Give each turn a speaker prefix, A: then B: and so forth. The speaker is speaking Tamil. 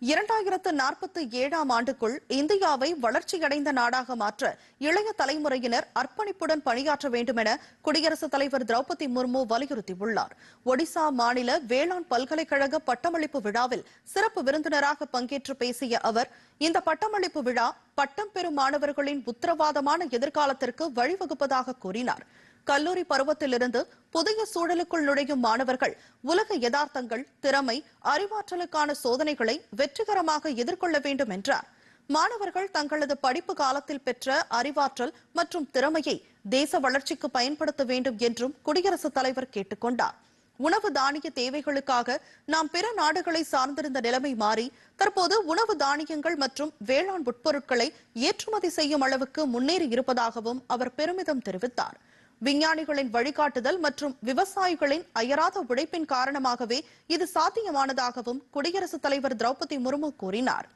A: 2047ஆம் ஆண்டுக்குள் இந்தியாவை வளர்ச்சியடைந்த நாடாக மாற்ற இளைய தலைமுறையினர் அர்ப்பணிப்புடன் பணியாற்ற வேண்டும் என குடியரசுத் தலைவர் திரௌபதி முர்மு வலியுறுத்தியுள்ளார். ஒடிசா மாநில வேளாண் பல்கலைக்கழக பட்டமளிப்பு விழாவில் சிறப்பு விருந்தினராக பங்கேற்று பேசிய அவர், இந்த பட்டமளிப்பு விழா பட்டம் பெறும் மாணவர்களின் உத்தரவாதமான எதிர்காலத்திற்கு வழிவகுப்பதாக கூறினார். கல்லூரி பருவத்திலிருந்து புதிய சூழலுக்குள் நுழையும் மாணவர்கள் உலக யதார்த்தங்கள், திறமை, அறிவாற்றலுக்கான சோதனைகளை வெற்றிகரமாக எதிர்கொள்ள வேண்டும் என்றார். மாணவர்கள் தங்களது படிப்பு காலத்தில் பெற்ற அறிவாற்றல் மற்றும் திறமையை தேச வளர்ச்சிக்கு பயன்படுத்த வேண்டும் என்றும் குடியரசுத் தலைவர் கேட்டுக் கொண்டார். உணவு தானிய தேவைகளுக்காக நாம் பிற நாடுகளை சார்ந்திருந்த நிலைமை மாறி தற்போது உணவு தானியங்கள் மற்றும் வேளாண் உட்பொருட்களை ஏற்றுமதி செய்யும் அளவுக்கு முன்னேறி இருப்பதாகவும் அவர் பெருமிதம் தெரிவித்தார். விஞ்ஞானிகளின் வழிகாட்டுதல் மற்றும் விவசாயிகளின் அயராத உழைப்பின் காரணமாகவே இது சாத்தியமானதாகவும் குடியரசுத் தலைவர் திரௌபதி முர்மு கூறினார்.